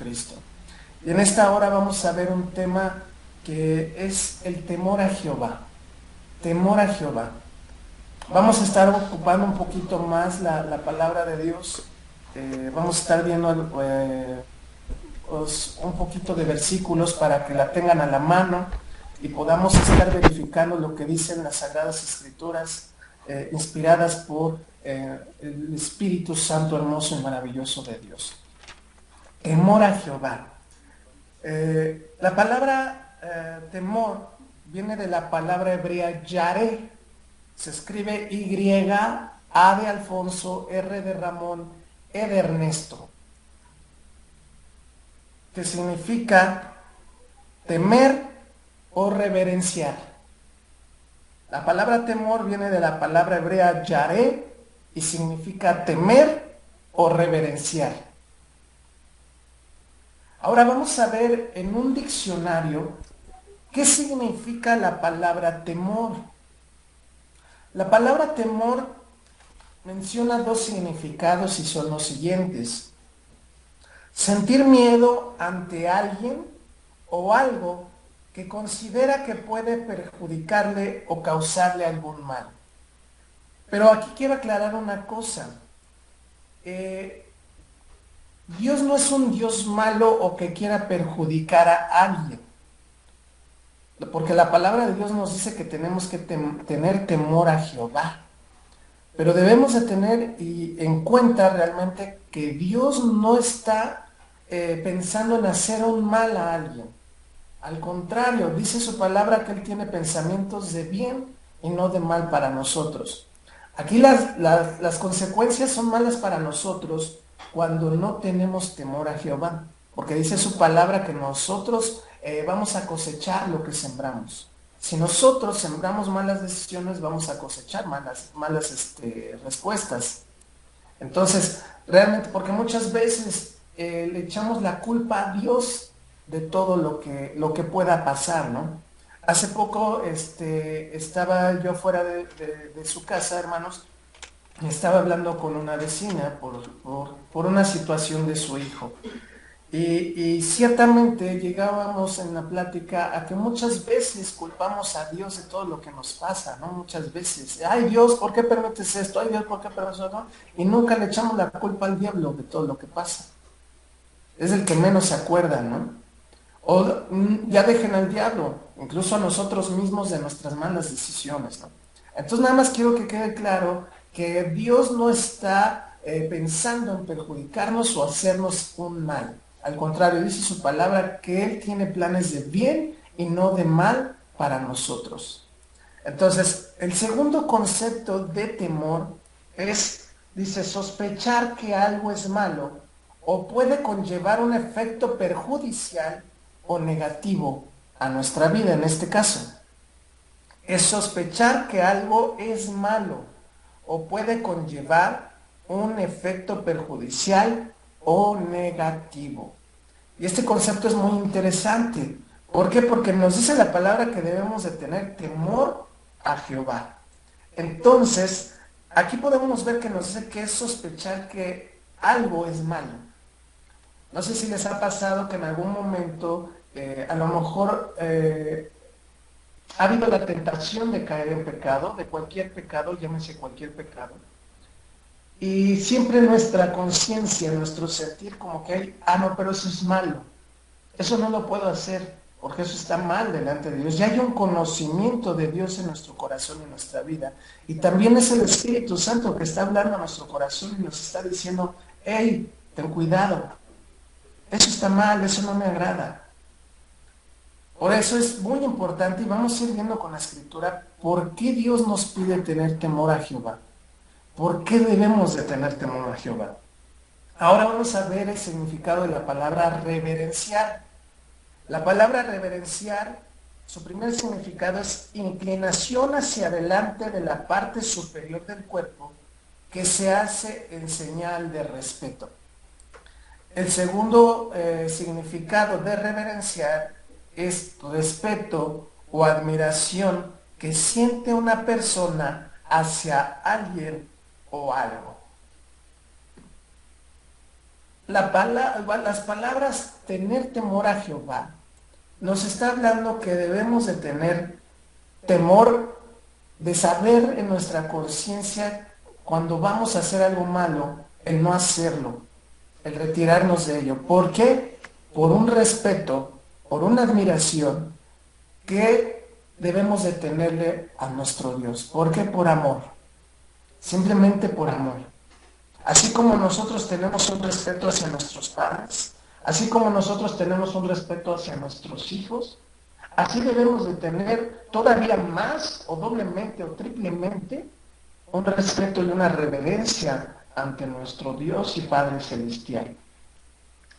Jesucristo. Y en esta hora vamos a ver un tema que es el temor a Jehová. Temor a Jehová. Vamos a estar ocupando un poquito más la palabra de Dios. Vamos a estar viendo un poquito de versículos para que la tengan a la mano y podamos estar verificando lo que dicen las Sagradas Escrituras, inspiradas por el Espíritu Santo hermoso y maravilloso de Dios. Temor a Jehová. La palabra temor viene de la palabra hebrea yaré. Se escribe Y, A de Alfonso, R de Ramón, E de Ernesto, que significa temer o reverenciar. La palabra temor viene de la palabra hebrea yaré y significa temer o reverenciar. Ahora vamos a ver en un diccionario qué significa la palabra temor. La palabra temor menciona dos significados y son los siguientes: sentir miedo ante alguien o algo que considera que puede perjudicarle o causarle algún mal. Pero aquí quiero aclarar una cosa. Dios no es un Dios malo o que quiera perjudicar a alguien. Porque la palabra de Dios nos dice que tenemos que tener temor a Jehová. Pero debemos de tener en cuenta realmente que Dios no está pensando en hacer un mal a alguien. Al contrario, dice su palabra que Él tiene pensamientos de bien y no de mal para nosotros. Aquí las consecuencias son malas para nosotros cuando no tenemos temor a Jehová, porque dice su palabra que nosotros vamos a cosechar lo que sembramos. Si nosotros sembramos malas decisiones, vamos a cosechar malas respuestas. Entonces, realmente, porque muchas veces le echamos la culpa a Dios de todo lo que pueda pasar, ¿no? Hace poco estaba yo fuera de su casa, hermanos, estaba hablando con una vecina por una situación de su hijo. Y ciertamente llegábamos en la plática a que muchas veces culpamos a Dios de todo lo que nos pasa, ¿no? Muchas veces, ay Dios, ¿por qué permites esto? Ay Dios, ¿por qué permites esto? Y nunca le echamos la culpa al diablo de todo lo que pasa. Es el que menos se acuerda, ¿no? O ya dejen al diablo, incluso a nosotros mismos, de nuestras malas decisiones, ¿no? Entonces nada más quiero que quede claro que Dios no está pensando en perjudicarnos o hacernos un mal. Al contrario, dice su palabra que Él tiene planes de bien y no de mal para nosotros. Entonces, el segundo concepto de temor es, dice, sospechar que algo es malo o puede conllevar un efecto perjudicial o negativo a nuestra vida en este caso. Es sospechar que algo es malo o puede conllevar un efecto perjudicial o negativo. Y este concepto es muy interesante. ¿Por qué? Porque nos dice la palabra que debemos de tener temor a Jehová. Entonces, aquí podemos ver que nos dice que es sospechar que algo es malo. No sé si les ha pasado que en algún momento, a lo mejor, ha habido la tentación de caer en pecado, de cualquier pecado, llámese cualquier pecado. Y siempre nuestra conciencia, nuestro sentir como que hay, no, pero eso es malo. Eso no lo puedo hacer, porque eso está mal delante de Dios. Ya hay un conocimiento de Dios en nuestro corazón y en nuestra vida. Y también es el Espíritu Santo que está hablando a nuestro corazón y nos está diciendo, hey, ten cuidado. Eso está mal, eso no me agrada. Por eso es muy importante, y vamos a ir viendo con la Escritura, por qué Dios nos pide tener temor a Jehová. ¿Por qué debemos de tener temor a Jehová? Ahora vamos a ver el significado de la palabra reverenciar. La palabra reverenciar, su primer significado es inclinación hacia adelante de la parte superior del cuerpo que se hace en señal de respeto. El segundo significado de reverenciar es respeto o admiración que siente una persona hacia alguien o algo. las palabras tener temor a Jehová nos está hablando que debemos de tener temor de saber en nuestra conciencia cuando vamos a hacer algo malo, el no hacerlo, el retirarnos de ello. ¿Por qué? Por un respeto, por una admiración que debemos de tenerle a nuestro Dios. ¿Por qué? Por amor. Simplemente por amor. Así como nosotros tenemos un respeto hacia nuestros padres, así como nosotros tenemos un respeto hacia nuestros hijos, así debemos de tener todavía más o doblemente o triplemente un respeto y una reverencia ante nuestro Dios y Padre Celestial.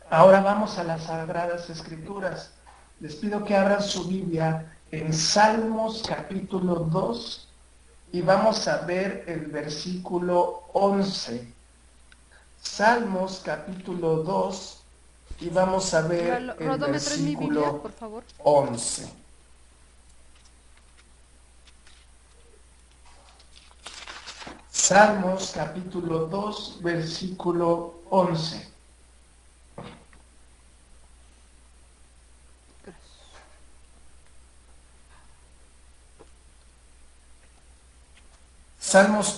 Ahora vamos a las Sagradas Escrituras. Les pido que abran su Biblia en Salmos capítulo 2 y vamos a ver el versículo 11. Salmos capítulo 2 y vamos a ver el versículo 11. Salmos capítulo 2, versículo 11. Salmos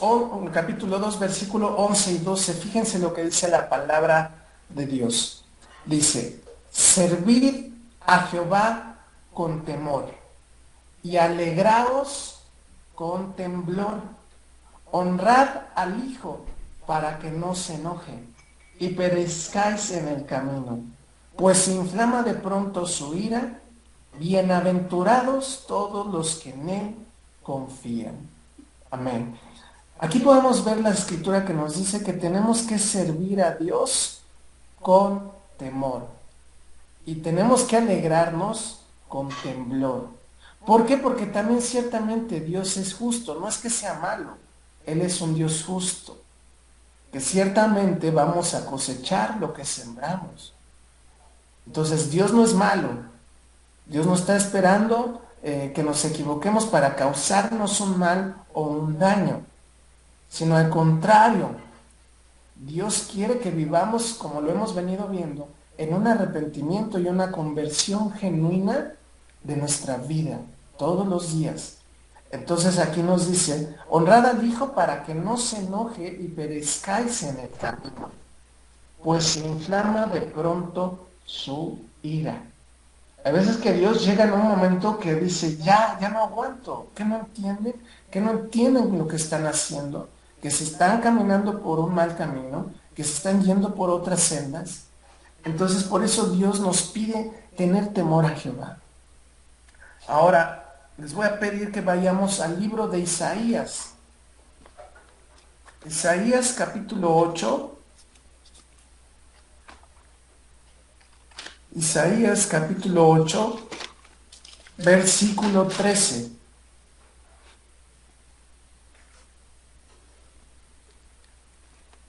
capítulo 2, versículo 11 y 12. Fíjense lo que dice la palabra de Dios. Dice, servid a Jehová con temor y alegraos con temblor. Honrad al Hijo para que no se enoje y perezcáis en el camino, pues se inflama de pronto su ira. Bienaventurados todos los que en él confían. Amén. Aquí podemos ver la escritura que nos dice que tenemos que servir a Dios con temor y tenemos que alegrarnos con temblor. ¿Por qué? Porque también ciertamente Dios es justo, no es que sea malo, Él es un Dios justo, que ciertamente vamos a cosechar lo que sembramos. Entonces Dios no es malo, Dios no está esperando que nos equivoquemos para causarnos un mal o un daño, sino al contrario, Dios quiere que vivamos, como lo hemos venido viendo, en un arrepentimiento y una conversión genuina de nuestra vida, todos los días. Entonces aquí nos dice, honrad al Hijo para que no se enoje y perezcáis en el camino, pues se inflama de pronto su ira. A veces que Dios llega en un momento que dice, ya no aguanto, que no entienden, que no entienden lo que están haciendo, que se están caminando por un mal camino, que se están yendo por otras sendas. Entonces por eso Dios nos pide tener temor a Jehová. Ahora les voy a pedir que vayamos al libro de Isaías. Isaías capítulo 8. Isaías capítulo 8, versículo 13.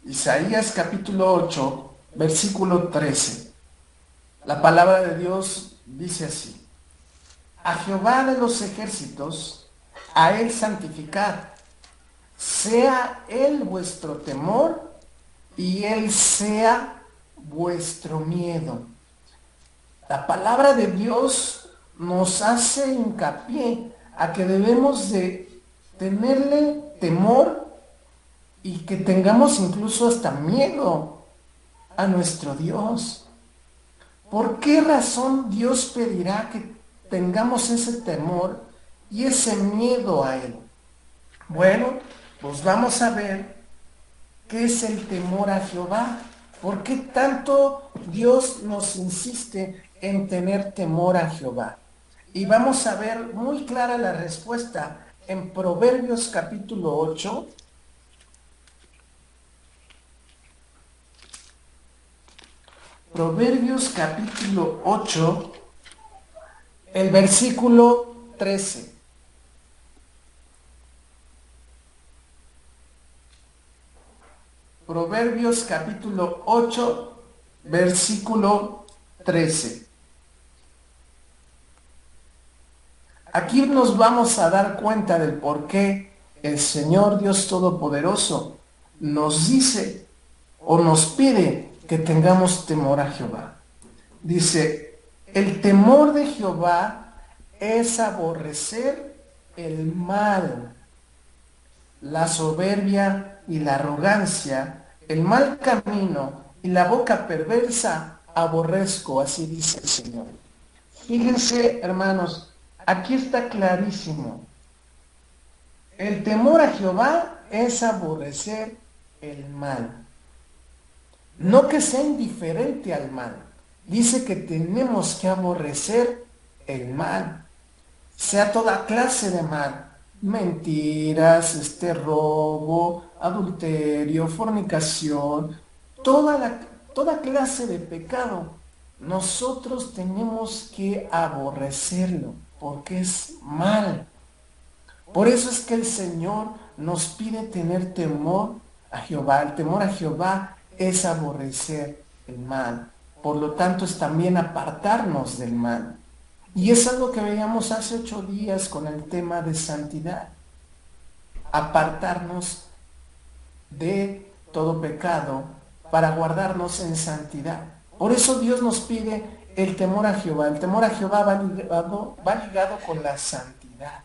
Isaías capítulo 8, versículo 13. La palabra de Dios dice así: a Jehová de los ejércitos, a él santificad, sea él vuestro temor y él sea vuestro miedo. La palabra de Dios nos hace hincapié a que debemos de tenerle temor y que tengamos incluso hasta miedo a nuestro Dios. ¿Por qué razón Dios pedirá que tengamos ese temor y ese miedo a Él? Bueno, pues vamos a ver qué es el temor a Jehová. ¿Por qué tanto Dios nos insiste en tener temor a Jehová? Y vamos a ver muy clara la respuesta en Proverbios capítulo 8. Proverbios capítulo 8, el versículo 13. Proverbios capítulo 8, versículo 13. Aquí nos vamos a dar cuenta del por qué el Señor Dios Todopoderoso nos dice o nos pide que tengamos temor a Jehová. Dice, el temor de Jehová es aborrecer el mal, la soberbia y la arrogancia, el mal camino y la boca perversa aborrezco, así dice el Señor. Fíjense, hermanos, aquí está clarísimo. El temor a Jehová es aborrecer el mal. No que sea indiferente al mal. Dice que tenemos que aborrecer el mal. Sea toda clase de mal. Mentiras, robo, adulterio, fornicación, toda clase de pecado. Nosotros tenemos que aborrecerlo porque es mal. Por eso es que el Señor nos pide tener temor a Jehová. El temor a Jehová es aborrecer el mal. Por lo tanto, es también apartarnos del mal. Y es algo que veíamos hace 8 días con el tema de santidad. Apartarnos de todo pecado para guardarnos en santidad. Por eso Dios nos pide el temor a Jehová. El temor a Jehová va ligado con la santidad.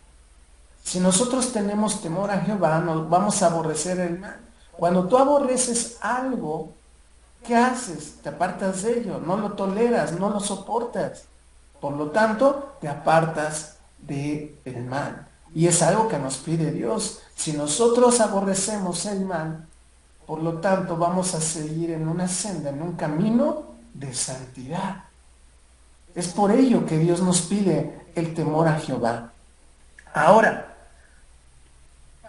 Si nosotros tenemos temor a Jehová, nos vamos a aborrecer el mal. Cuando tú aborreces algo, ¿qué haces? Te apartas de ello, no lo toleras, no lo soportas. Por lo tanto, te apartas del mal. Y es algo que nos pide Dios. Si nosotros aborrecemos el mal, por lo tanto, vamos a seguir en una senda, en un camino de santidad. Es por ello que Dios nos pide el temor a Jehová. Ahora,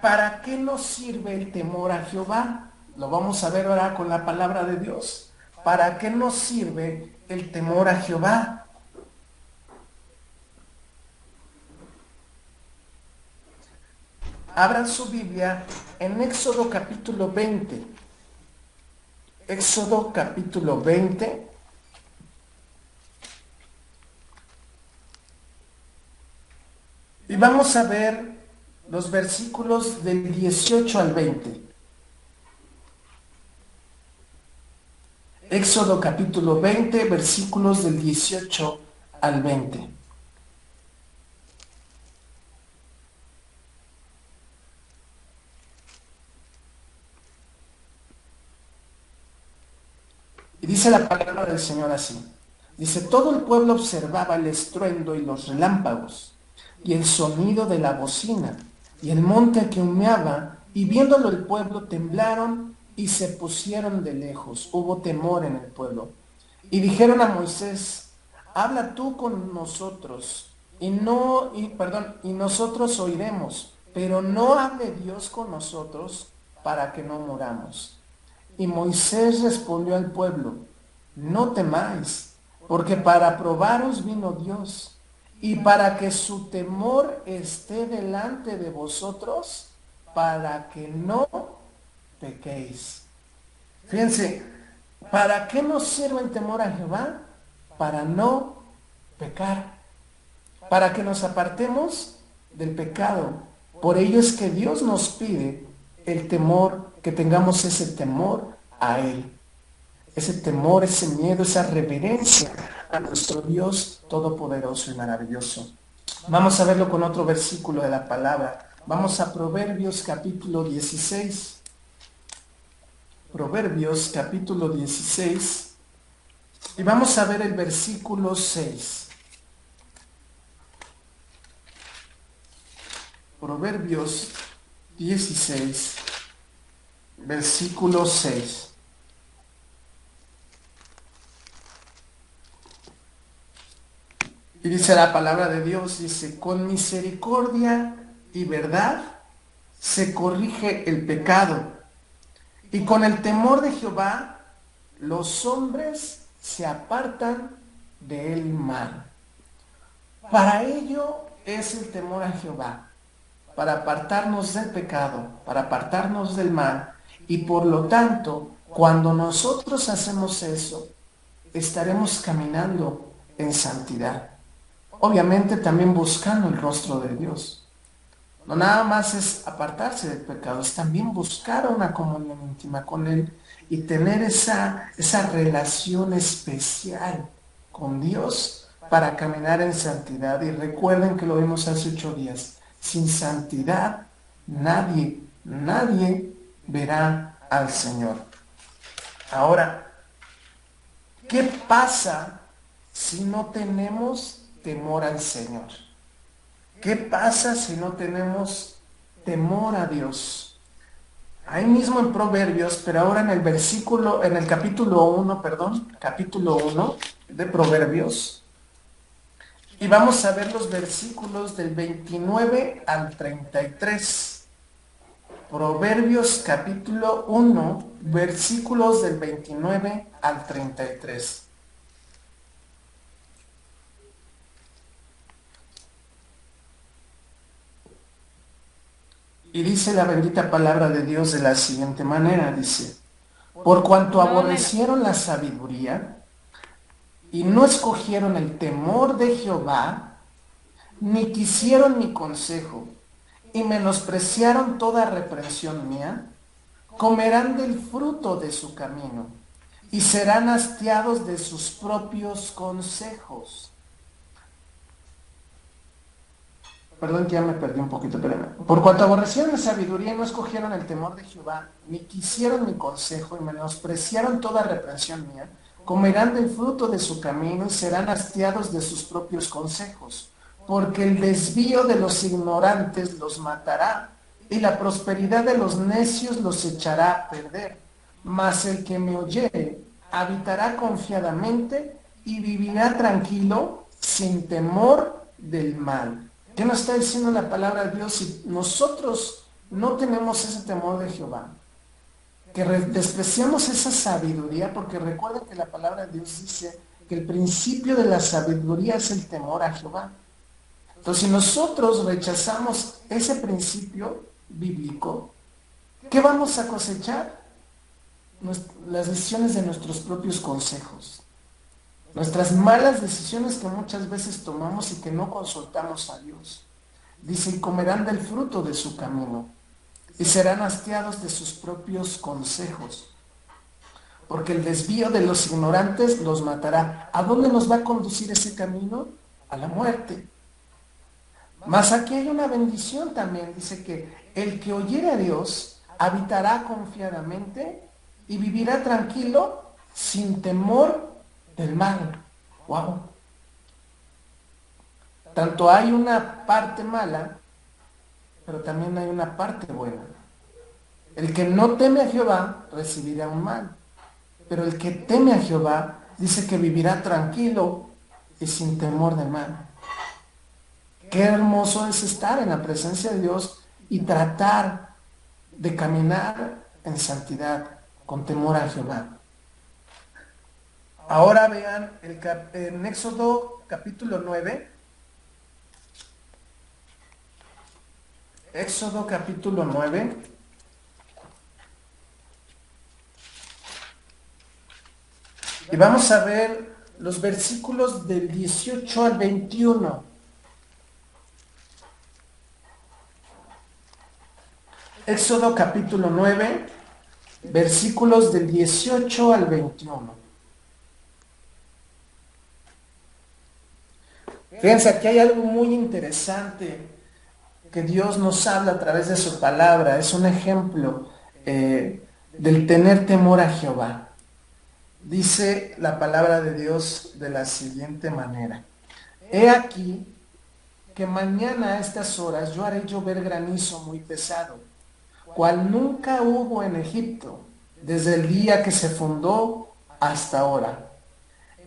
¿para qué nos sirve el temor a Jehová? Lo vamos a ver ahora con la palabra de Dios. ¿Para qué nos sirve el temor a Jehová? Abran su Biblia en Éxodo capítulo 20. Éxodo capítulo 20. Y vamos a ver los versículos del 18 al 20. Éxodo capítulo 20, versículos del 18 al 20. Y dice la palabra del Señor así. Dice, todo el pueblo observaba el estruendo y los relámpagos, y el sonido de la bocina, y el monte que humeaba, y viéndolo el pueblo temblaron y se pusieron de lejos. Hubo temor en el pueblo. Y dijeron a Moisés, habla tú con nosotros, y nosotros oiremos, pero no hable Dios con nosotros para que no moramos. Y Moisés respondió al pueblo, no temáis, porque para probaros vino Dios, y para que su temor esté delante de vosotros, para que no pequéis. Fíjense, ¿para qué nos sirve el temor a Jehová? Para no pecar, para que nos apartemos del pecado. Por ello es que Dios nos pide el temor, que tengamos ese temor a Él. Ese temor, ese miedo, esa reverencia a nuestro Dios todopoderoso y maravilloso. Vamos a verlo con otro versículo de la palabra. Vamos a Proverbios capítulo 16. Proverbios capítulo 16. Y vamos a ver el versículo 6. Proverbios 16, versículo 6. Y dice la palabra de Dios, dice, con misericordia y verdad se corrige el pecado, y con el temor de Jehová los hombres se apartan del mal. Para ello es el temor a Jehová, para apartarnos del pecado, para apartarnos del mal, y por lo tanto, cuando nosotros hacemos eso, estaremos caminando en santidad. Obviamente también buscando el rostro de Dios. No nada más es apartarse del pecado, es también buscar una comunión íntima con Él y tener esa relación especial con Dios para caminar en santidad. Y recuerden que lo vimos hace 8 días, sin santidad nadie verá al Señor. Ahora, ¿qué pasa si no tenemos temor al Señor? ¿Qué pasa si no tenemos temor a Dios? Ahí mismo en Proverbios, pero ahora en el capítulo 1, capítulo 1 de Proverbios, y vamos a ver los versículos del 29 al 33. Proverbios capítulo 1, versículos del 29 al 33. Y dice la bendita palabra de Dios de la siguiente manera, dice: por cuanto aborrecieron la sabiduría y no escogieron el temor de Jehová, ni quisieron mi consejo, y menospreciaron toda reprensión mía, comerán del fruto de su camino, y serán hastiados de sus propios consejos. Perdón que ya me perdí un poquito, pero por cuanto aborrecieron la sabiduría y no escogieron el temor de Jehová, ni quisieron mi consejo y menospreciaron toda reprensión mía, comerán del fruto de su camino y serán hastiados de sus propios consejos, porque el desvío de los ignorantes los matará y la prosperidad de los necios los echará a perder. Mas el que me oyere habitará confiadamente y vivirá tranquilo sin temor del mal. ¿Qué nos está diciendo la palabra de Dios? Si nosotros no tenemos ese temor de Jehová, que despreciamos esa sabiduría, porque recuerden que la palabra de Dios dice que el principio de la sabiduría es el temor a Jehová. Entonces, si nosotros rechazamos ese principio bíblico, ¿qué vamos a cosechar? Las decisiones de nuestros propios consejos. Nuestras malas decisiones que muchas veces tomamos y que no consultamos a Dios. Dice, y comerán del fruto de su camino, y serán hastiados de sus propios consejos, porque el desvío de los ignorantes los matará. ¿A dónde nos va a conducir ese camino? A la muerte. Mas aquí hay una bendición también. Dice que el que oyere a Dios habitará confiadamente y vivirá tranquilo sin temor del mal. Wow. Tanto hay una parte mala, pero también hay una parte buena. El que no teme a Jehová recibirá un mal, pero el que teme a Jehová dice que vivirá tranquilo y sin temor del mal. Qué hermoso es estar en la presencia de Dios y tratar de caminar en santidad, con temor a Jehová. Ahora vean en Éxodo capítulo 9. Éxodo capítulo 9. Y vamos a ver los versículos del 18 al 21. Éxodo capítulo 9, versículos del 18 al 21. Fíjense, aquí hay algo muy interesante que Dios nos habla a través de su palabra. Es un ejemplo del tener temor a Jehová. Dice la palabra de Dios de la siguiente manera: he aquí que mañana a estas horas yo haré llover granizo muy pesado, cual nunca hubo en Egipto, desde el día que se fundó hasta ahora.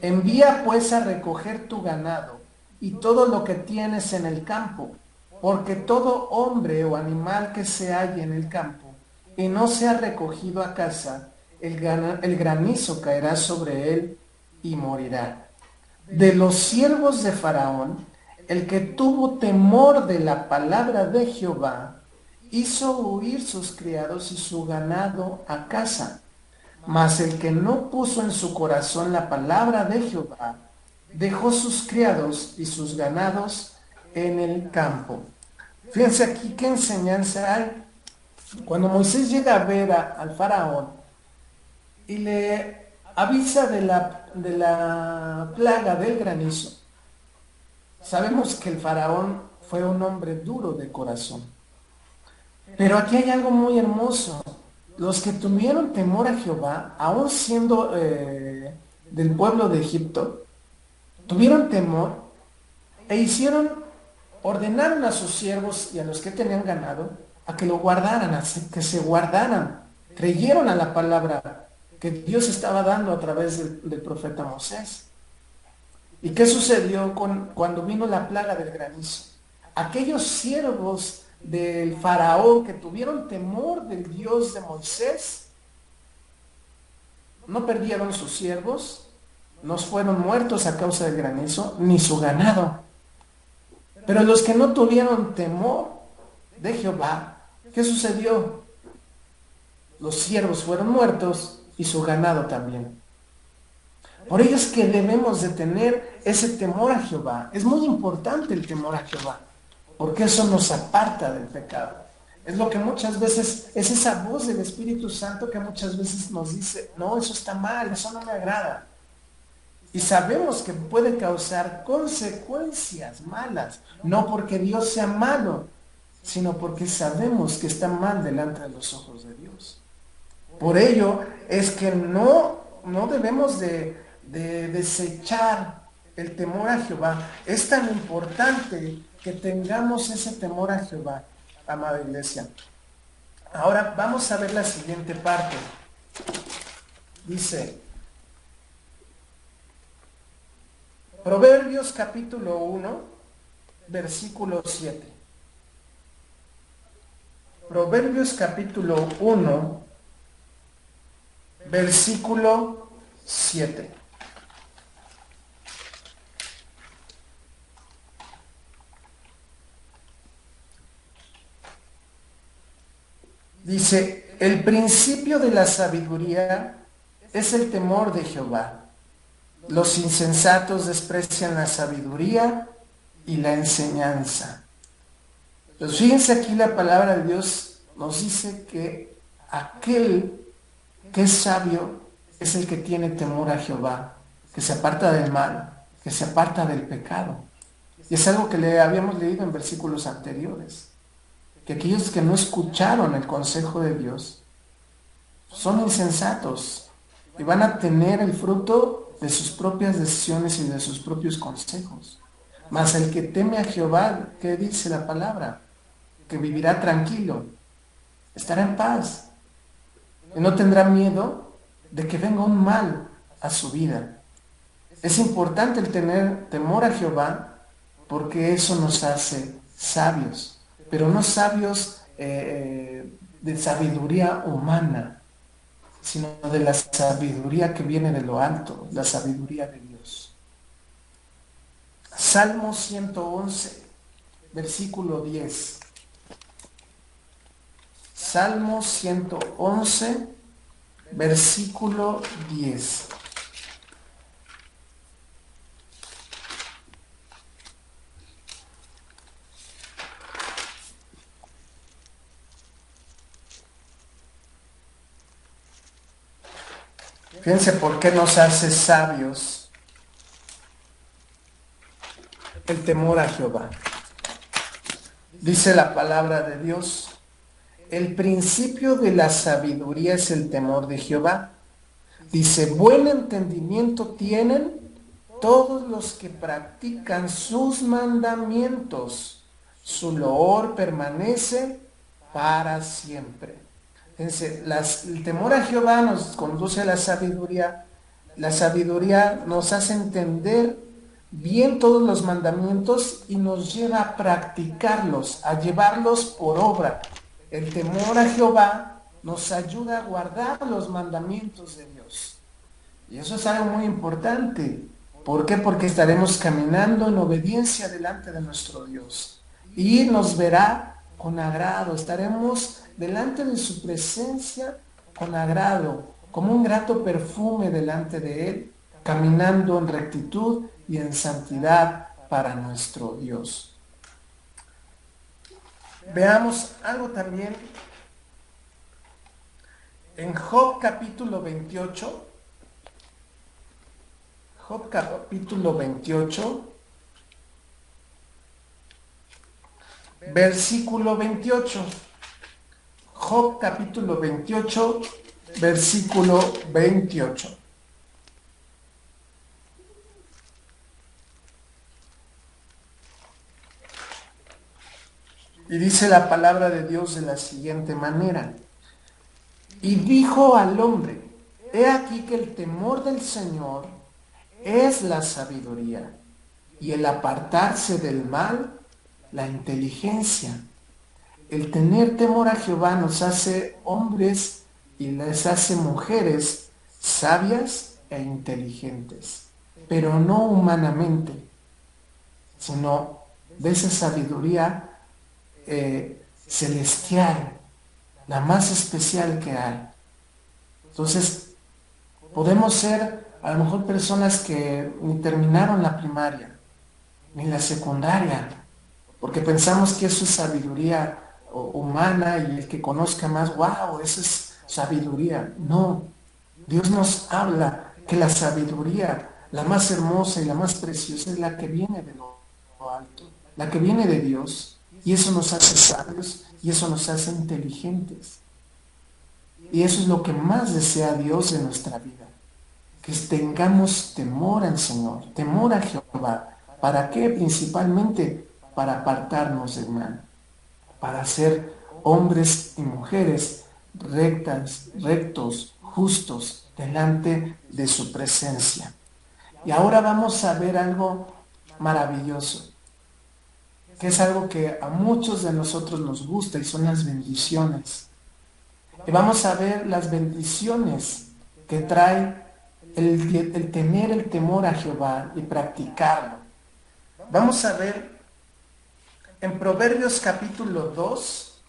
Envía pues a recoger tu ganado y todo lo que tienes en el campo, porque todo hombre o animal que se halle en el campo y no sea recogido a casa, el granizo caerá sobre él y morirá. De los siervos de Faraón, el que tuvo temor de la palabra de Jehová, hizo huir sus criados y su ganado a casa. Mas el que no puso en su corazón la palabra de Jehová, dejó sus criados y sus ganados en el campo. Fíjense aquí qué enseñanza hay. Cuando Moisés llega a ver al faraón y le avisa de la plaga del granizo. Sabemos que el faraón fue un hombre duro de corazón. Pero aquí hay algo muy hermoso. Los que tuvieron temor a Jehová, aun siendo del pueblo de Egipto, tuvieron temor e ordenaron a sus siervos y a los que tenían ganado a que lo guardaran, que se guardaran. Creyeron a la palabra que Dios estaba dando a través del profeta Moisés. ¿Y qué sucedió cuando vino la plaga del granizo? Aquellos siervos del faraón que tuvieron temor del Dios de Moisés, no perdieron sus siervos, no fueron muertos a causa del granizo, ni su ganado. Pero los que no tuvieron temor de Jehová, ¿qué sucedió? Los siervos fueron muertos y su ganado también. Por ello es que debemos de tener ese temor a Jehová. Es muy importante el temor a Jehová, porque eso nos aparta del pecado. Es lo que muchas veces, es esa voz del Espíritu Santo que muchas veces nos dice, no, eso está mal, eso no me agrada. Y sabemos que puede causar consecuencias malas, no porque Dios sea malo, sino porque sabemos que está mal delante de los ojos de Dios. Por ello es que no debemos de desechar el temor a Jehová. Es tan importante que tengamos ese temor a Jehová, amada iglesia. Ahora vamos a ver la siguiente parte. Dice, Proverbios capítulo 1, versículo 7. Proverbios capítulo 1, versículo 7. Dice, el principio de la sabiduría es el temor de Jehová. Los insensatos desprecian la sabiduría y la enseñanza. Pues fíjense aquí la palabra de Dios nos dice que aquel que es sabio es el que tiene temor a Jehová, que se aparta del mal, que se aparta del pecado. Y es algo que le habíamos leído en versículos anteriores, que aquellos que no escucharon el consejo de Dios son insensatos y van a tener el fruto de sus propias decisiones y de sus propios consejos. Mas el que teme a Jehová, ¿qué dice la palabra? Que vivirá tranquilo, estará en paz y no tendrá miedo de que venga un mal a su vida. Es importante el tener temor a Jehová porque eso nos hace sabios, pero no sabios de sabiduría humana, sino de la sabiduría que viene de lo alto, la sabiduría de Dios. Salmo 111, versículo 10. Salmo 111, versículo 10. Fíjense por qué nos hace sabios el temor a Jehová. Dice la palabra de Dios, el principio de la sabiduría es el temor de Jehová. Dice, buen entendimiento tienen todos los que practican sus mandamientos. Su loor permanece para siempre. Fíjense, el temor a Jehová nos conduce a la sabiduría. La sabiduría nos hace entender bien todos los mandamientos y nos lleva a practicarlos, a llevarlos por obra. El temor a Jehová nos ayuda a guardar los mandamientos de Dios. Y eso es algo muy importante. ¿Por qué? Porque estaremos caminando en obediencia delante de nuestro Dios. Y nos verá con agrado. Estaremos delante de su presencia con agrado, como un grato perfume delante de Él, caminando en rectitud y en santidad para nuestro Dios. Veamos algo también En Job capítulo 28, Job capítulo 28, versículo 28. Job capítulo 28, versículo 28. Y dice la palabra de Dios de la siguiente manera. Y dijo al hombre, he aquí que el temor del Señor es la sabiduría, y el apartarse del mal, la inteligencia. El tener temor a Jehová nos hace hombres y les hace mujeres sabias e inteligentes, pero no humanamente, sino de esa sabiduría celestial, la más especial que hay. Entonces, podemos ser a lo mejor personas que ni terminaron la primaria, ni la secundaria, porque pensamos que eso es sabiduría humana y el que conozca más, wow, eso es sabiduría. No, Dios nos habla que la sabiduría, la más hermosa y la más preciosa es la que viene de lo alto, la que viene de Dios, y eso nos hace sabios y eso nos hace inteligentes. Y eso es lo que más desea Dios en nuestra vida, que tengamos temor al Señor, temor a Jehová. ¿Para qué? Principalmente para apartarnos del mal, para ser hombres y mujeres rectos, justos, delante de su presencia. Y ahora vamos a ver algo maravilloso, que es algo que a muchos de nosotros nos gusta y son las bendiciones. Y vamos a ver las bendiciones que trae el tener el temor a Jehová y practicarlo. Vamos a ver en Proverbios capítulo 2,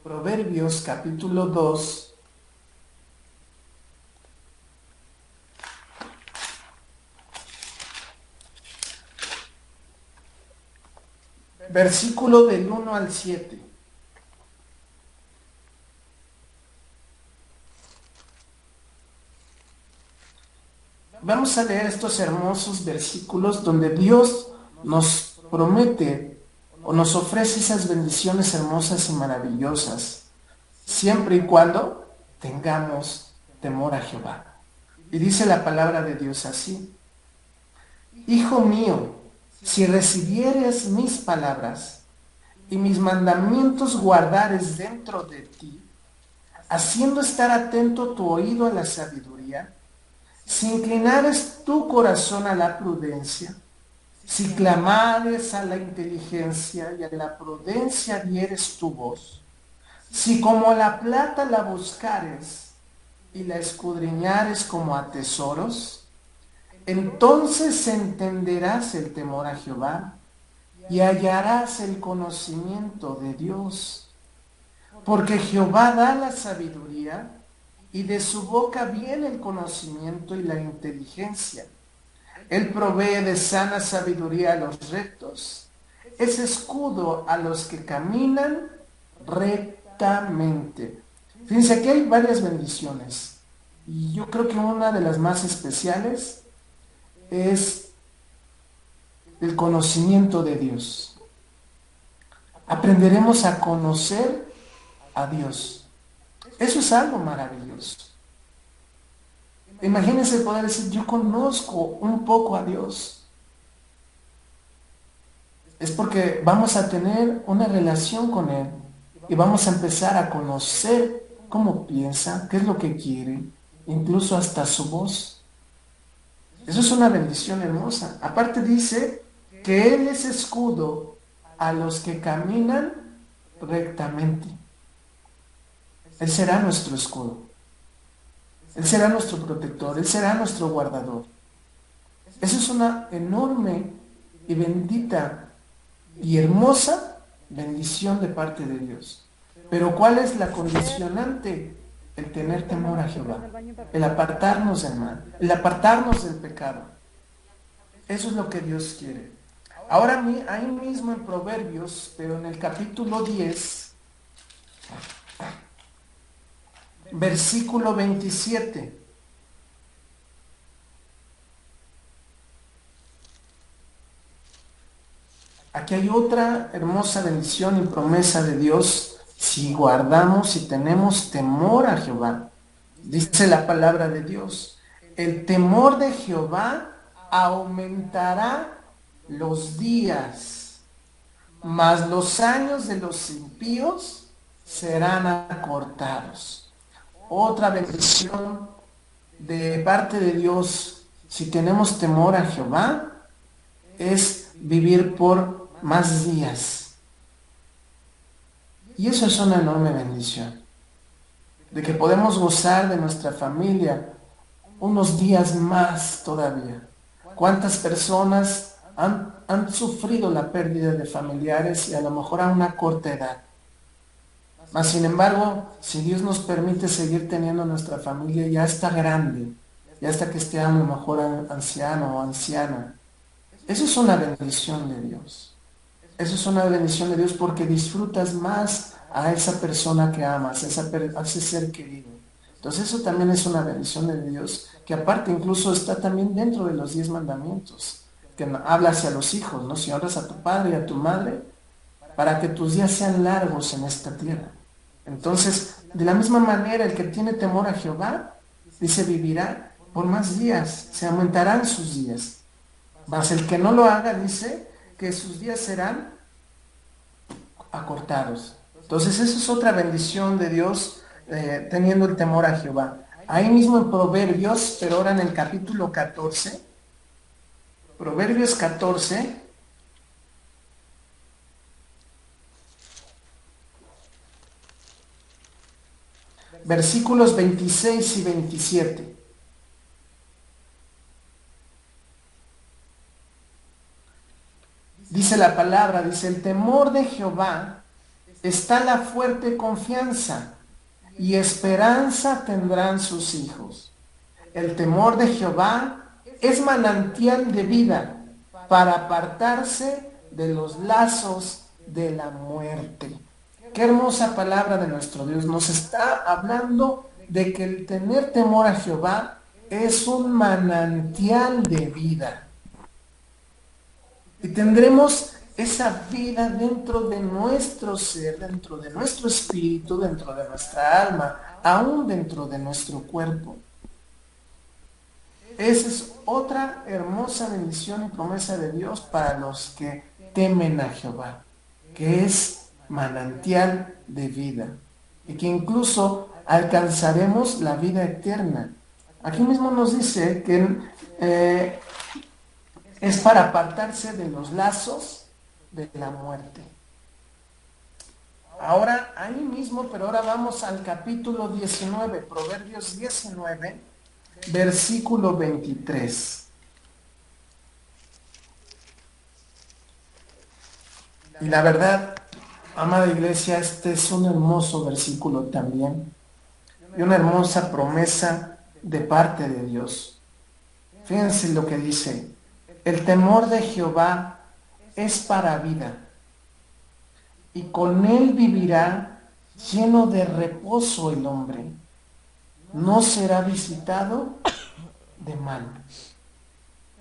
Proverbios capítulo 2, versículo del 1 al 7. Vamos a leer estos hermosos versículos donde Dios nos promete o nos ofrece esas bendiciones hermosas y maravillosas, siempre y cuando tengamos temor a Jehová. Y dice la palabra de Dios así: Hijo mío, si recibieres mis palabras y mis mandamientos guardares dentro de ti, haciendo estar atento tu oído a la sabiduría, si inclinares tu corazón a la prudencia, si clamares a la inteligencia y a la prudencia dieres tu voz, si como la plata la buscares y la escudriñares como a tesoros, entonces entenderás el temor a Jehová y hallarás el conocimiento de Dios. Porque Jehová da la sabiduría y de su boca viene el conocimiento y la inteligencia. Él provee de sana sabiduría a los rectos, es escudo a los que caminan rectamente. Fíjense, aquí hay varias bendiciones y yo creo que una de las más especiales es el conocimiento de Dios. Aprenderemos a conocer a Dios. Eso es algo maravilloso. Imagínense poder decir, yo conozco un poco a Dios. Es porque vamos a tener una relación con Él y vamos a empezar a conocer cómo piensa, qué es lo que quiere, incluso hasta su voz. Eso es una bendición hermosa. Aparte dice que Él es escudo a los que caminan rectamente. Él será nuestro escudo. Él será nuestro protector. Él será nuestro guardador. Eso es una enorme y bendita y hermosa bendición de parte de Dios. Pero ¿cuál es la condicionante? El tener temor a Jehová, el apartarnos del mal, el apartarnos del pecado. Eso es lo que Dios quiere. Ahora ahí mismo en Proverbios, pero en el capítulo 10, versículo 27. Aquí hay otra hermosa bendición y promesa de Dios si guardamos y tenemos temor a Jehová. Dice la palabra de Dios, el temor de Jehová aumentará los días, mas los años de los impíos serán acortados. Otra bendición de parte de Dios, si tenemos temor a Jehová, es vivir por más días. Y eso es una enorme bendición, de que podemos gozar de nuestra familia unos días más todavía. ¿Cuántas personas han sufrido la pérdida de familiares y a lo mejor a una corta edad? Mas sin embargo, si Dios nos permite seguir teniendo nuestra familia, ya está grande, ya hasta que esté a lo mejor anciano o anciana, eso es una bendición de Dios. Eso es una bendición de Dios porque disfrutas más a esa persona que amas, a ese ser querido. Entonces eso también es una bendición de Dios, que aparte incluso está también dentro de los 10 mandamientos, que habla hacia los hijos, ¿no? Si honras a tu padre y a tu madre, para que tus días sean largos en esta tierra. Entonces, de la misma manera, el que tiene temor a Jehová, dice, vivirá por más días, se aumentarán sus días. Mas el que no lo haga, dice, que sus días serán acortados. Entonces, eso es otra bendición de Dios, teniendo el temor a Jehová. Ahí mismo en Proverbios, pero ahora en el capítulo 14, Proverbios 14, versículos 26 y 27. Dice la palabra, dice, el temor de Jehová está la fuerte confianza y esperanza tendrán sus hijos. El temor de Jehová es manantial de vida para apartarse de los lazos de la muerte. Qué hermosa palabra de nuestro Dios. Nos está hablando de que el tener temor a Jehová es un manantial de vida. Y tendremos esa vida dentro de nuestro ser, dentro de nuestro espíritu, dentro de nuestra alma, aún dentro de nuestro cuerpo. Esa es otra hermosa bendición y promesa de Dios para los que temen a Jehová, que es manantial de vida y que incluso alcanzaremos la vida eterna. Aquí mismo nos dice que es para apartarse de los lazos de la muerte. Ahora, ahí mismo, pero ahora vamos al capítulo 19, Proverbios 19, versículo 23. Y la verdad, amada iglesia, este es un hermoso versículo también, y una hermosa promesa de parte de Dios. Fíjense lo que dice: el temor de Jehová es para vida, y con él vivirá lleno de reposo el hombre. No será visitado de mal.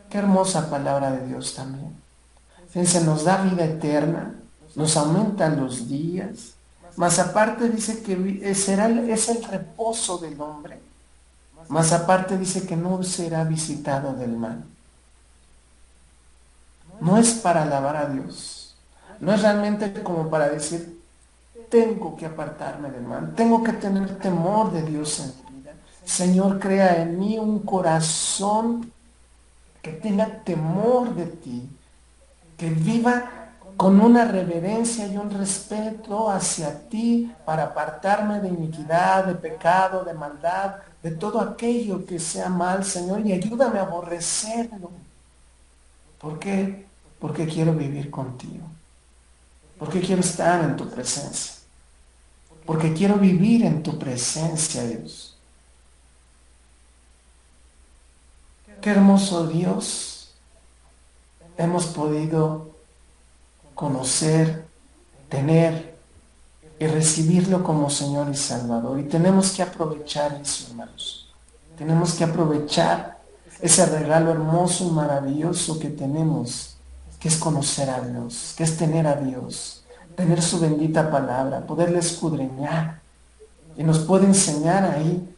Qué hermosa palabra de Dios también. Fíjense, nos da vida eterna, nos aumentan los días, más aparte dice que es el reposo del hombre, más aparte dice que no será visitado del mal. No es para alabar a Dios, no es realmente como para decir, tengo que apartarme del mal, tengo que tener temor de Dios en mi vida. Señor, crea en mí un corazón que tenga temor de ti, que viva con una reverencia y un respeto hacia ti para apartarme de iniquidad, de pecado, de maldad, de todo aquello que sea mal, Señor, y ayúdame a aborrecerlo. ¿Por qué? Porque quiero vivir contigo. Porque quiero estar en tu presencia. Porque quiero vivir en tu presencia, Dios. Qué hermoso Dios hemos podido conocer, tener y recibirlo como Señor y Salvador. Y tenemos que aprovechar eso, hermanos. Tenemos que aprovechar ese regalo hermoso y maravilloso que tenemos, que es conocer a Dios, que es tener a Dios, tener su bendita palabra, poderle escudriñar. Y nos puede enseñar ahí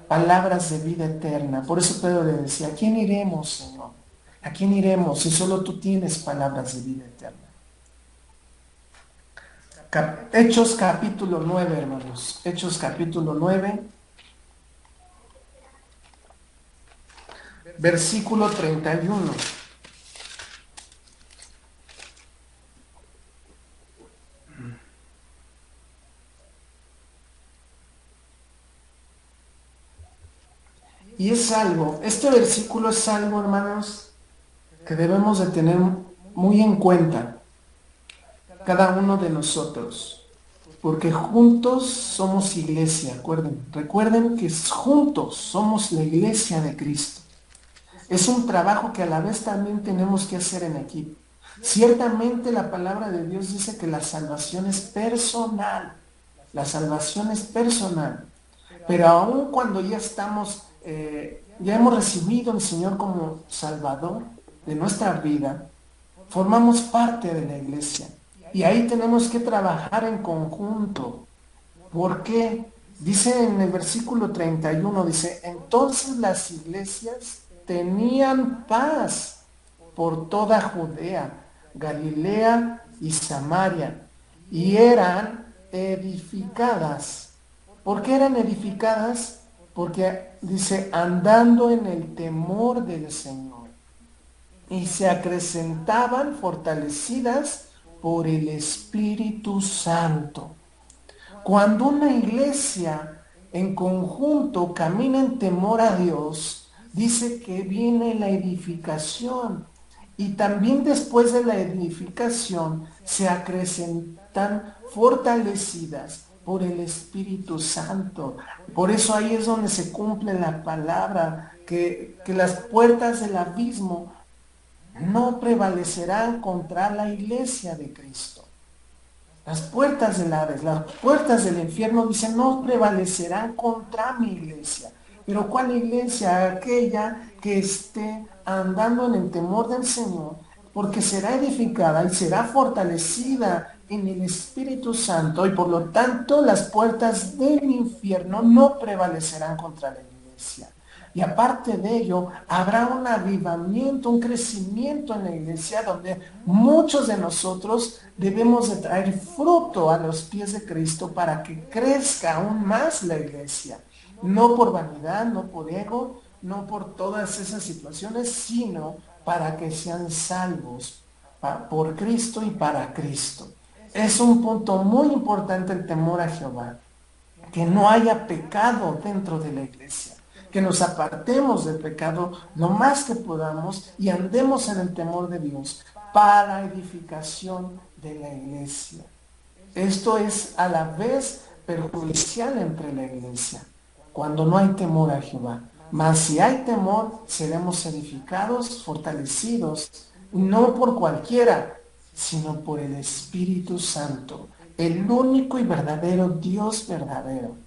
palabras de vida eterna. Por eso Pedro le decía, ¿a quién iremos, Señor? ¿A quién iremos si solo tú tienes palabras de vida eterna? Hechos capítulo 9, hermanos. Hechos capítulo 9, versículo 31. Y es algo, este versículo es algo, hermanos, que debemos de tener muy en cuenta cada uno de nosotros. Porque juntos somos iglesia, recuerden que juntos somos la iglesia de Cristo. Es un trabajo que a la vez también tenemos que hacer en equipo. Ciertamente la palabra de Dios dice que la salvación es personal, la salvación es personal, pero aun cuando ya estamos, ya hemos recibido al Señor como Salvador de nuestra vida, formamos parte de la iglesia. Y ahí tenemos que trabajar en conjunto. ¿Por qué? Dice en el versículo 31, dice, entonces las iglesias tenían paz por toda Judea, Galilea y Samaria, y eran edificadas. ¿Por qué eran edificadas? Porque dice, andando en el temor del Señor, y se acrecentaban fortalecidas por el Espíritu Santo. Cuando una iglesia en conjunto camina en temor a Dios, dice que viene la edificación. Y también después de la edificación se acrecentan fortalecidas por el Espíritu Santo. Por eso ahí es donde se cumple la palabra, que las puertas del abismo no prevalecerán contra la iglesia de Cristo. Las puertas del Hades, las puertas del infierno, dicen, no prevalecerán contra mi iglesia. Pero ¿cuál iglesia? Aquella que esté andando en el temor del Señor, porque será edificada y será fortalecida en el Espíritu Santo, y por lo tanto las puertas del infierno no prevalecerán contra la iglesia. Y aparte de ello, habrá un avivamiento, un crecimiento en la iglesia donde muchos de nosotros debemos de traer fruto a los pies de Cristo para que crezca aún más la iglesia. No por vanidad, no por ego, no por todas esas situaciones, sino para que sean salvos por Cristo y para Cristo. Es un punto muy importante el temor a Jehová, que no haya pecado dentro de la iglesia, que nos apartemos del pecado lo más que podamos y andemos en el temor de Dios para edificación de la iglesia. Esto es a la vez perjudicial entre la iglesia, cuando no hay temor a Jehová. Mas si hay temor, seremos edificados, fortalecidos, no por cualquiera, sino por el Espíritu Santo, el único y verdadero Dios verdadero.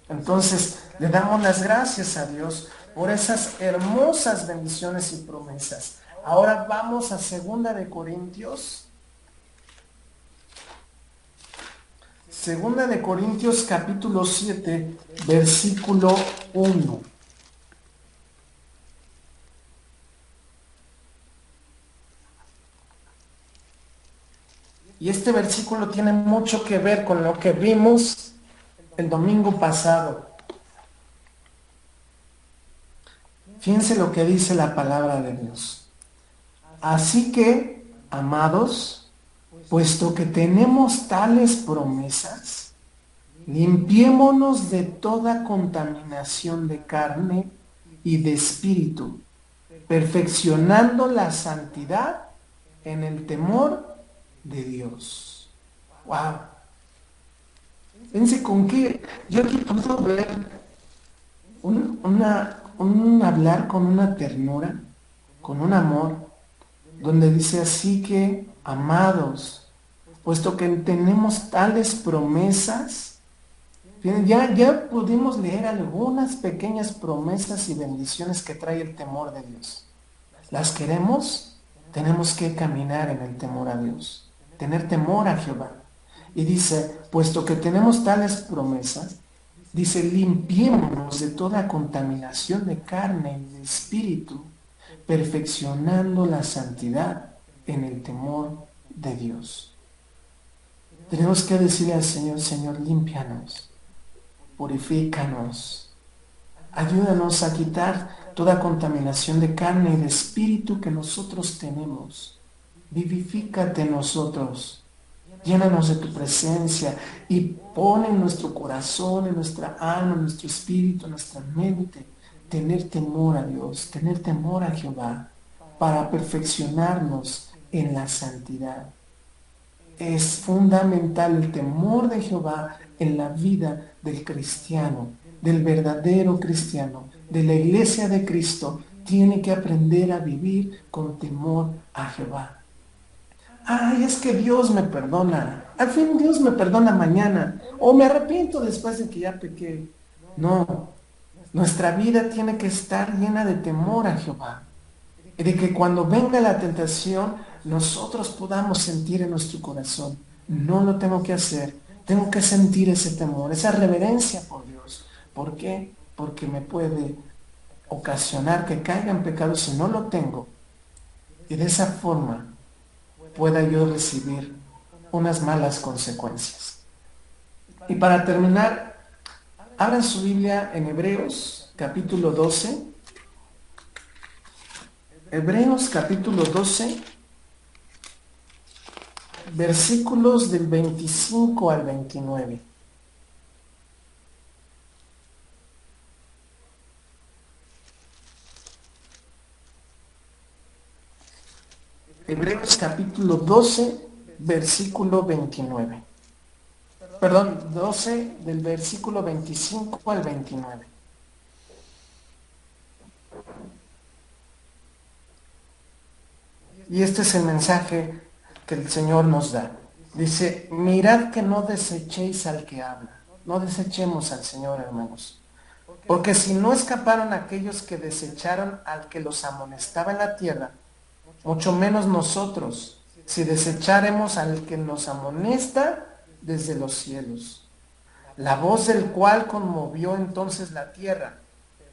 Entonces, le damos las gracias a Dios por esas hermosas bendiciones y promesas. Ahora vamos a 2 de Corintios. 2 de Corintios capítulo 7, versículo 1. Y este versículo tiene mucho que ver con lo que vimos el domingo pasado. Fíjense lo que dice la palabra de Dios. Así que, amados, puesto que tenemos tales promesas, limpiémonos de toda contaminación de carne y de espíritu, perfeccionando la santidad en el temor de Dios. ¡Wow! Fíjense con qué yo aquí puedo ver un hablar con una ternura, con un amor, donde dice así que, amados, puesto que tenemos tales promesas. Bien, ya pudimos leer algunas pequeñas promesas y bendiciones que trae el temor de Dios. ¿Las queremos? Tenemos que caminar en el temor a Dios, tener temor a Jehová. Y dice, puesto que tenemos tales promesas, dice, limpiémonos de toda contaminación de carne y de espíritu, perfeccionando la santidad en el temor de Dios. Tenemos que decirle al Señor, Señor, límpianos, purifícanos, ayúdanos a quitar toda contaminación de carne y de espíritu que nosotros tenemos. Vivifícate en nosotros, llénanos de tu presencia y pon en nuestro corazón, en nuestra alma, en nuestro espíritu, en nuestra mente, tener temor a Dios, tener temor a Jehová, para perfeccionarnos en la santidad. Es fundamental el temor de Jehová en la vida del cristiano, del verdadero cristiano, de la iglesia de Cristo. Tiene que aprender a vivir con temor a Jehová. Ay, es que Dios me perdona. Al fin Dios me perdona mañana. O me arrepiento después de que ya pequé. No, nuestra vida tiene que estar llena de temor a Jehová. Y de que cuando venga la tentación, nosotros podamos sentir en nuestro corazón, no lo tengo que hacer, tengo que sentir ese temor, esa reverencia por Dios. ¿Por qué? Porque me puede ocasionar que caiga en pecado si no lo tengo. Y de esa forma pueda yo recibir unas malas consecuencias. Y para terminar, abran su Biblia en Hebreos capítulo 12. Hebreos capítulo 12, versículos del 25 al 29. Hebreos capítulo 12, versículo 29. Perdón, 12 del versículo 25 al 29. Y este es el mensaje que el Señor nos da. Dice, mirad que no desechéis al que habla. No desechemos al Señor, hermanos. Porque si no escaparon aquellos que desecharon al que los amonestaba en la tierra, mucho menos nosotros, si desecharemos al que nos amonesta desde los cielos. La voz del cual conmovió entonces la tierra,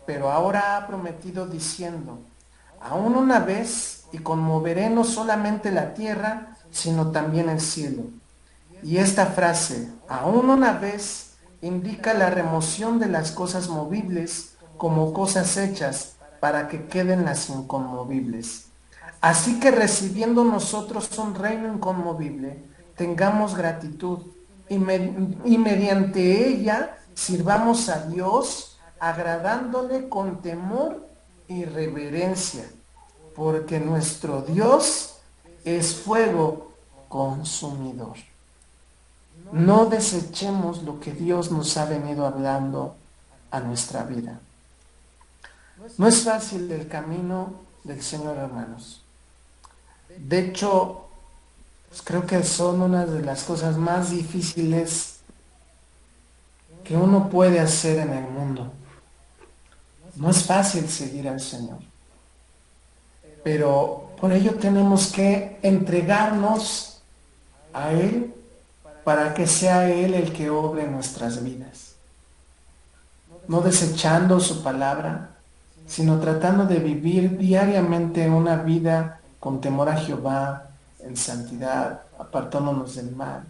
pero ahora ha prometido diciendo, aún una vez, y conmoveré no solamente la tierra, sino también el cielo. Y esta frase, aún una vez, indica la remoción de las cosas movibles como cosas hechas para que queden las inconmovibles. Así que recibiendo nosotros un reino inconmovible, tengamos gratitud y mediante ella sirvamos a Dios agradándole con temor y reverencia, porque nuestro Dios es fuego consumidor. No desechemos lo que Dios nos ha venido hablando a nuestra vida. No es fácil el camino del Señor, hermanos. De hecho, pues creo que son una de las cosas más difíciles que uno puede hacer en el mundo. No es fácil seguir al Señor. Pero por ello tenemos que entregarnos a Él para que sea Él el que obre en nuestras vidas. No desechando su palabra, sino tratando de vivir diariamente una vida con temor a Jehová, en santidad, apartándonos del mal.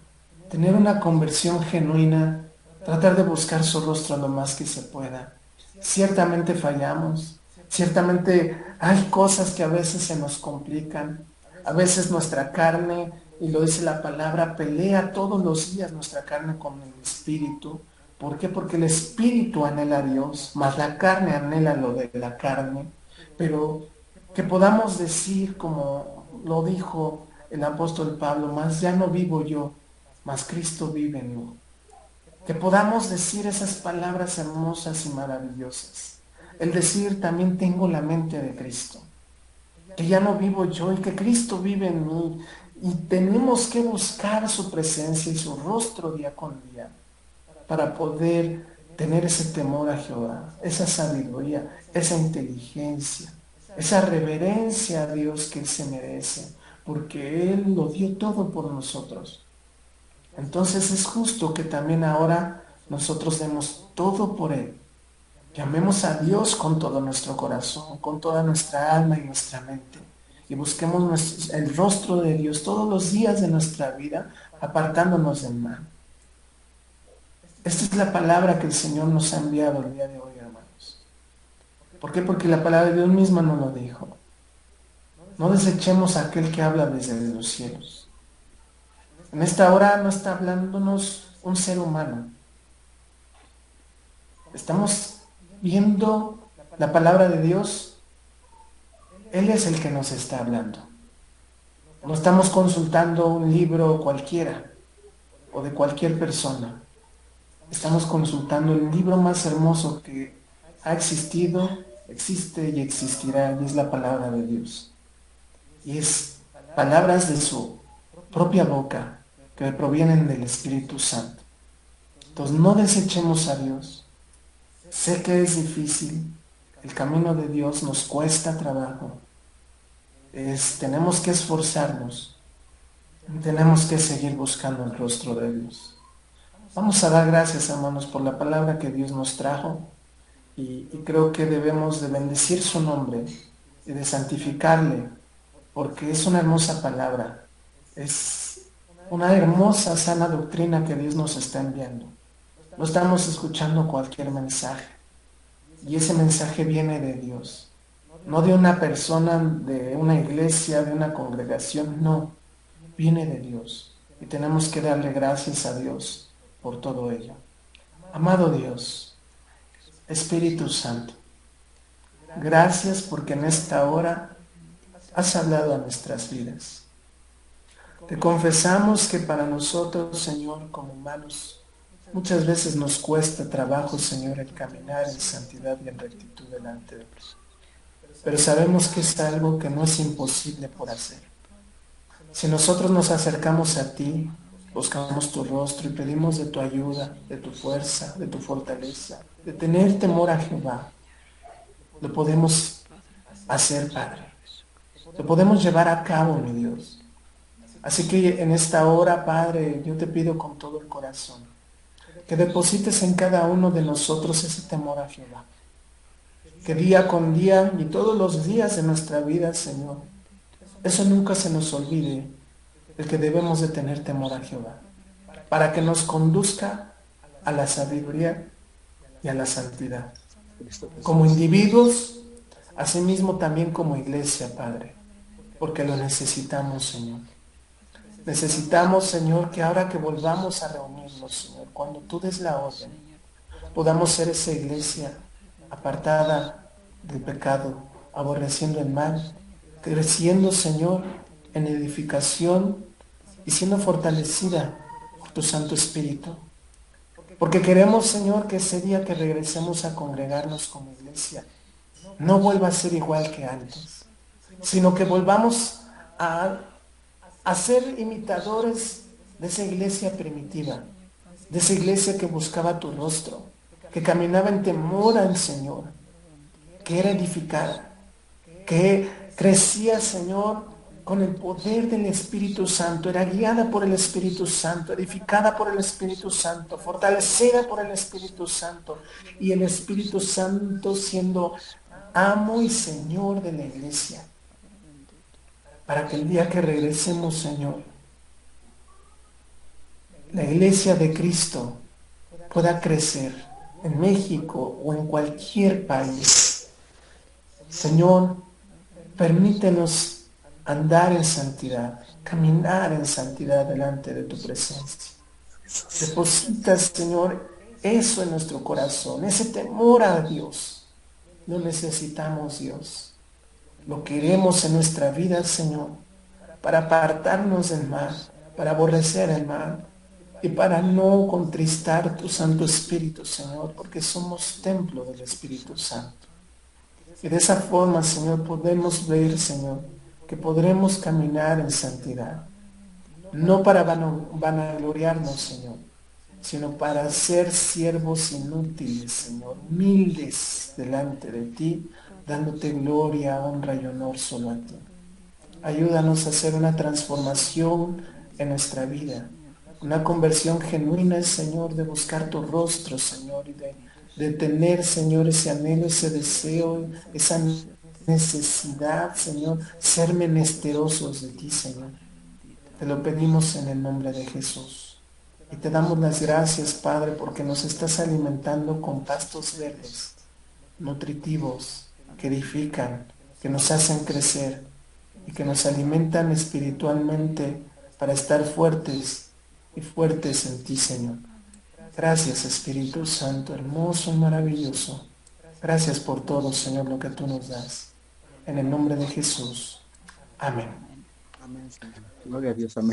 Tener una conversión genuina, tratar de buscar su rostro lo más que se pueda. Ciertamente fallamos, ciertamente hay cosas que a veces se nos complican, a veces nuestra carne, y lo dice la palabra, pelea todos los días nuestra carne con el espíritu. ¿Por qué? Porque el espíritu anhela a Dios, más la carne anhela lo de la carne. Pero que podamos decir, como lo dijo el apóstol Pablo, más ya no vivo yo, mas Cristo vive en mí. Que podamos decir esas palabras hermosas y maravillosas. El decir, también tengo la mente de Cristo. Que ya no vivo yo y que Cristo vive en mí. Y tenemos que buscar su presencia y su rostro día con día para poder tener ese temor a Jehová, esa sabiduría, esa inteligencia, esa reverencia a Dios que Él se merece, porque Él lo dio todo por nosotros. Entonces es justo que también ahora nosotros demos todo por Él. Llamemos a Dios con todo nuestro corazón, con toda nuestra alma y nuestra mente. Y busquemos el rostro de Dios todos los días de nuestra vida, apartándonos del mal. Esta es la palabra que el Señor nos ha enviado el día de hoy, hermanos. ¿Por qué? Porque la palabra de Dios misma nos lo dijo. No desechemos a aquel que habla desde los cielos. En esta hora no está hablándonos un ser humano. Estamos viendo la palabra de Dios. Él es el que nos está hablando. No estamos consultando un libro cualquiera o de cualquier persona. Estamos consultando el libro más hermoso que ha existido, existe y existirá, y es la palabra de Dios. Y es palabras de su propia boca que provienen del Espíritu Santo. Entonces no desechemos a Dios. Sé que es difícil, el camino de Dios nos cuesta trabajo. Tenemos que esforzarnos, tenemos que seguir buscando el rostro de Dios. Vamos a dar gracias, hermanos, por la palabra que Dios nos trajo y creo que debemos de bendecir su nombre y de santificarle, porque es una hermosa palabra, es una hermosa, sana doctrina que Dios nos está enviando. No estamos escuchando cualquier mensaje, y ese mensaje viene de Dios, no de una persona, de una iglesia, de una congregación, no, viene de Dios, y tenemos que darle gracias a Dios por todo ello. Amado Dios, Espíritu Santo, gracias porque en esta hora has hablado a nuestras vidas. Te confesamos que para nosotros, Señor, como humanos, muchas veces nos cuesta trabajo, Señor, el caminar en santidad y en rectitud delante de Dios. Pero sabemos que es algo que no es imposible por hacer. Si nosotros nos acercamos a ti, buscamos tu rostro y pedimos de tu ayuda, de tu fuerza, de tu fortaleza, de tener temor a Jehová, lo podemos hacer, Padre. Lo podemos llevar a cabo, mi Dios. Así que en esta hora, Padre, yo te pido con todo el corazón que deposites en cada uno de nosotros ese temor a Jehová. Que día con día y todos los días de nuestra vida, Señor, eso nunca se nos olvide, el que debemos de tener temor a Jehová, para que nos conduzca a la sabiduría y a la santidad. Como individuos, asimismo también como iglesia, Padre, porque lo necesitamos, Señor. Necesitamos, Señor, que ahora que volvamos a reunirnos, Señor, cuando tú des la orden, podamos ser esa iglesia apartada del pecado, aborreciendo el mal, creciendo, Señor, en edificación y siendo fortalecida por tu Santo Espíritu. Porque queremos, Señor, que ese día que regresemos a congregarnos como iglesia, no vuelva a ser igual que antes, sino que volvamos a ser imitadores de esa iglesia primitiva, de esa iglesia que buscaba tu rostro, que caminaba en temor al Señor, que era edificada, que crecía, Señor, con el poder del Espíritu Santo, era guiada por el Espíritu Santo, edificada por el Espíritu Santo, fortalecida por el Espíritu Santo, y el Espíritu Santo siendo amo y Señor de la iglesia, para que el día que regresemos, Señor, la iglesia de Cristo pueda crecer en México o en cualquier país. Señor, permítenos andar en santidad, caminar en santidad delante de tu presencia. Deposita, Señor, eso en nuestro corazón, ese temor a Dios. Lo necesitamos, Dios. Lo queremos en nuestra vida, Señor, para apartarnos del mal, para aborrecer el mal y para no contristar tu Santo Espíritu, Señor, porque somos templo del Espíritu Santo. Y de esa forma, Señor, podemos ver, Señor, que podremos caminar en santidad, no para vanagloriarnos, Señor, sino para ser siervos inútiles, Señor, humildes delante de ti, dándote gloria, honra y honor solo a ti. Ayúdanos a hacer una transformación en nuestra vida, una conversión genuina, Señor, de buscar tu rostro, Señor, y de tener, Señor, ese anhelo, ese deseo, esa necesidad, Señor, ser menesterosos de ti, Señor. Te lo pedimos en el nombre de Jesús. Y te damos las gracias, Padre, porque nos estás alimentando con pastos verdes, nutritivos, que edifican, que nos hacen crecer y que nos alimentan espiritualmente para estar fuertes y fuertes en ti, Señor. Gracias, Espíritu Santo, hermoso y maravilloso. Gracias por todo, Señor, lo que tú nos das. En el nombre de Jesús. Amén. Amén, Señor. Gloria a Dios, amén.